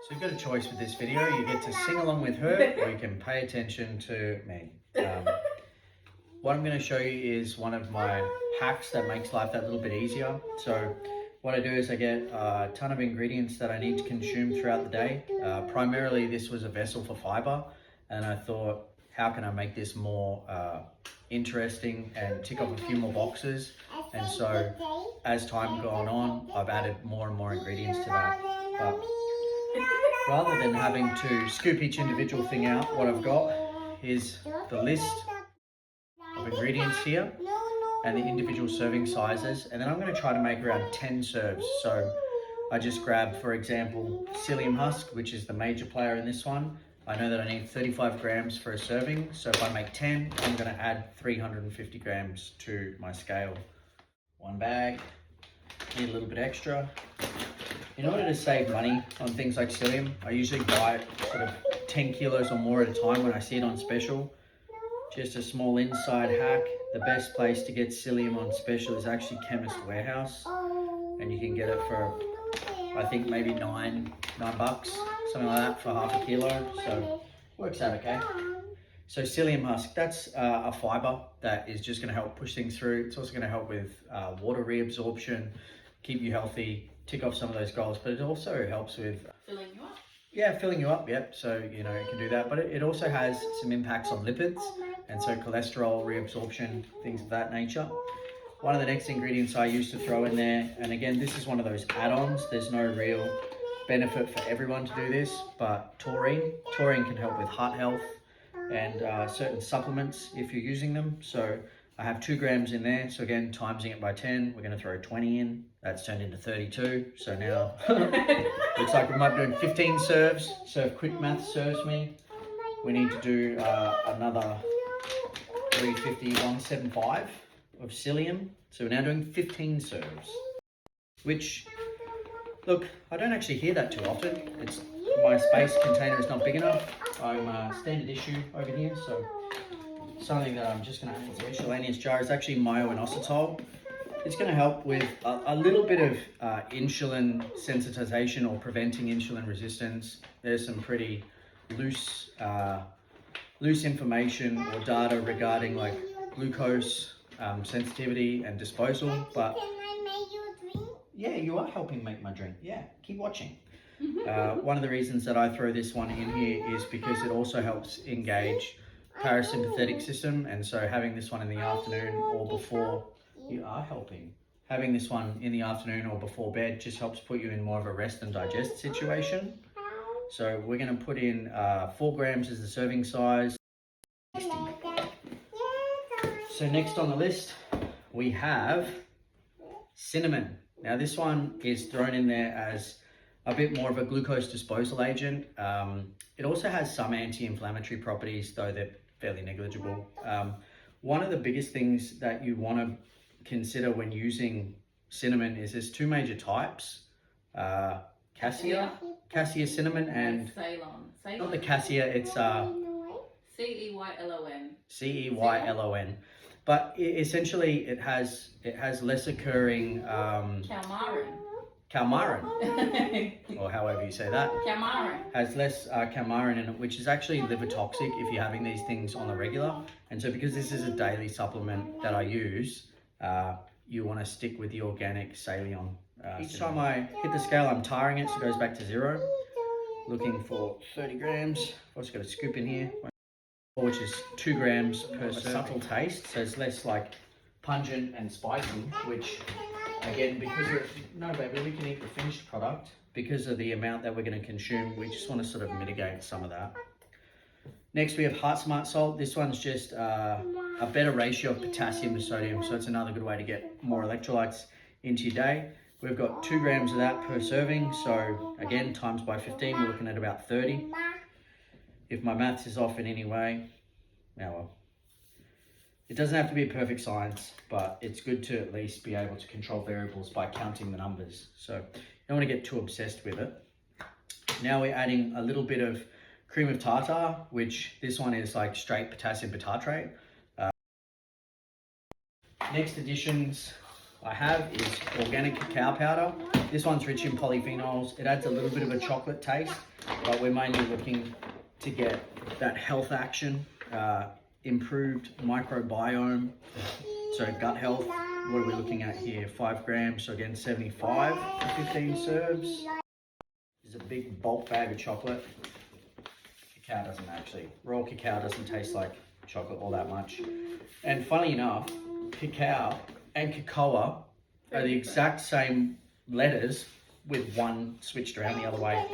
So you've got a choice with this video. You get to sing along with her or you can pay attention to me. What I'm going to show you is one of my hacks that makes life that little bit easier. So what I do is I get a ton of ingredients that I need to consume throughout the day. Primarily this was a vessel for fiber, and I thought, how can I make this more interesting and tick off a few more boxes? And so as time gone on, I've added more and more ingredients to that. But rather than having to scoop each individual thing out, what I've got is the list of ingredients here and the individual serving sizes, and then I'm going to try to make around 10 serves. So I just grab, for example, psyllium husk, which is the major player in this one. I know that I need 35 grams for a serving, so if I make 10, I'm going to add 350 grams to my scale. One bag, need a little bit extra. In order to save money on things like psyllium, I usually buy it sort of 10 kilos or more at a time when I see it on special. Just a small inside hack. The best place to get psyllium on special is actually Chemist Warehouse, and you can get it for, I think, maybe $9 bucks, something like that, for half a kilo. So works out okay. So psyllium husk, that's a fiber that is just going to help push things through. It's also going to help with water reabsorption, keep you healthy, tick off some of those goals, but it also helps with filling you up. Yeah, filling you up, yep. So, you know, it can do that, but it also has some impacts on lipids, and so cholesterol reabsorption, things of that nature. One of the next ingredients I used to throw in there, and again, this is one of those add-ons. There's no real benefit for everyone to do this, but taurine. Taurine can help with heart health and certain supplements if you're using them. So I have 2 grams in there. So again, timesing it by 10, we're going to throw 20 in. That's turned into 32. So now looks like we might be doing 15 serves. So if quick math serves me, we need to do another 350, 175 of psyllium. So we're now doing 15 serves, which, look, I don't actually hear that too often. It's my space container is not big enough. I'm standard issue over here, so something that I'm just going to add to miscellaneous jar is actually myo-inositol. It's going to help with a little bit of insulin sensitization or preventing insulin resistance. There's some pretty loose information or data regarding like glucose sensitivity and disposal, but yeah, you are helping make my drink. Yeah, keep watching. One of the reasons that I throw this one in here is because it also helps engage parasympathetic system, and so having this one in the afternoon or before, you are helping. Having this one in the afternoon or before bed just helps put you in more of a rest and digest situation. So we're going to put in 4 grams as the serving size. So next on the list, we have cinnamon. Now this one is thrown in there as a bit more of a glucose disposal agent. It also has some anti-inflammatory properties, though they're fairly negligible. One of the biggest things that you want to consider when using cinnamon is there's 2 major types. Cassia cinnamon and Ceylon. Not the cassia, it's Ceylon. Ceylon. But essentially it has less occurring Coumarin, or however you say that. Coumarin. Has less coumarin in it, which is actually liver toxic if you're having these things on the regular. And so because this is a daily supplement that I use, you want to stick with the organic Ceylon. Each time I hit the scale, I'm tiring it, so it goes back to 0. Looking for 30 grams. I've also got a scoop in here, which is 2 grams per serving. Subtle taste, so it's less like pungent and spicy, which again, because no baby, we can eat the finished product. Because of the amount that we're going to consume, we just want to sort of mitigate some of that. Next, we have Heart Smart Salt. This one's just a better ratio of potassium to sodium, so it's another good way to get more electrolytes into your day. We've got 2 grams of that per serving, so again, times by 15, we're looking at about 30. If my maths is off in any way, now well. It doesn't have to be a perfect science, but it's good to at least be able to control variables by counting the numbers. So you don't want to get too obsessed with it. Now we're adding a little bit of cream of tartar, which this one is like straight potassium bitartrate. Next additions I have is organic cacao powder. This one's rich in polyphenols. It adds a little bit of a chocolate taste, but we're mainly looking to get that health action, improved microbiome, so gut health. What are we looking at here? 5 grams, so again 75 for 15 serves. This is a big bulk bag of chocolate. Cacao doesn't actually, raw cacao doesn't taste like chocolate all that much. And funny enough, cacao and cocoa are the exact same letters with one switched around the other way.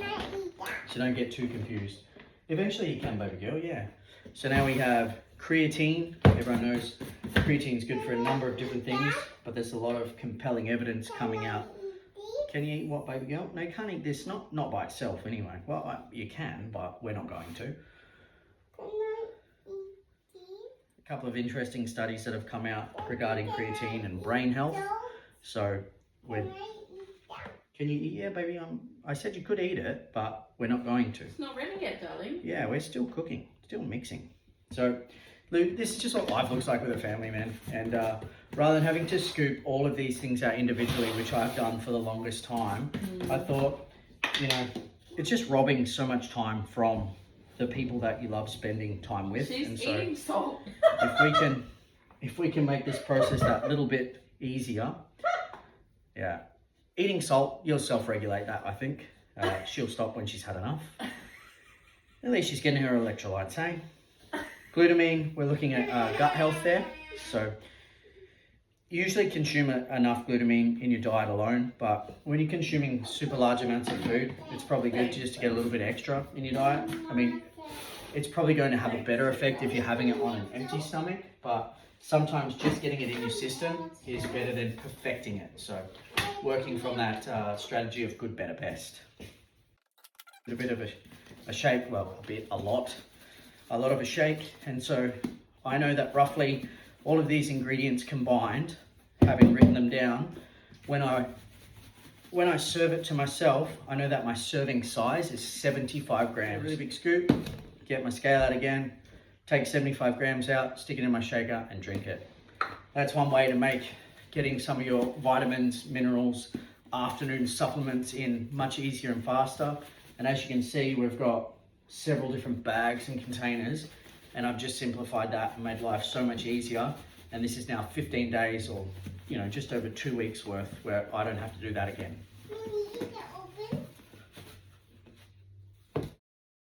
So don't get too confused. Eventually you can, baby girl, yeah. So now we have creatine. Everyone knows creatine is good for a number of different things, but there's a lot of compelling evidence coming out. Can you eat what, baby girl? No, you can't eat this, not by itself anyway. Well, you can, but we're not going to. A couple of interesting studies that have come out regarding creatine and brain health. So, can you eat? Yeah, baby, I said you could eat it, but we're not going to. It's not ready yet, darling. Yeah, we're still cooking, still mixing. So, Lou, this is just what life looks like with a family, man. And rather than having to scoop all of these things out individually, which I've done for the longest time, I thought, it's just robbing so much time from the people that you love spending time with. She's and so eating salt. if we can make this process that little bit easier, yeah. Eating salt, you'll self-regulate that, I think. She'll stop when she's had enough. At least she's getting her electrolytes, hey? Glutamine, we're looking at gut health there. So you usually consume enough glutamine in your diet alone, but when you're consuming super large amounts of food, it's probably good just to get a little bit extra in your diet. I mean, it's probably going to have a better effect if you're having it on an empty stomach, but sometimes just getting it in your system is better than perfecting it. So working from that strategy of good, better, best. A bit of a shake, well, a lot of a shake. And so I know that roughly all of these ingredients combined, having written them down, when I serve it to myself, I know that my serving size is 75 grams. A really big scoop, get my scale out again, take 75 grams out, stick it in my shaker and drink it. That's one way to make getting some of your vitamins, minerals, afternoon supplements in much easier and faster. And as you can see, we've got several different bags and containers, and I've just simplified that and made life so much easier. And this is now 15 days or just over 2 weeks worth where I don't have to do that again.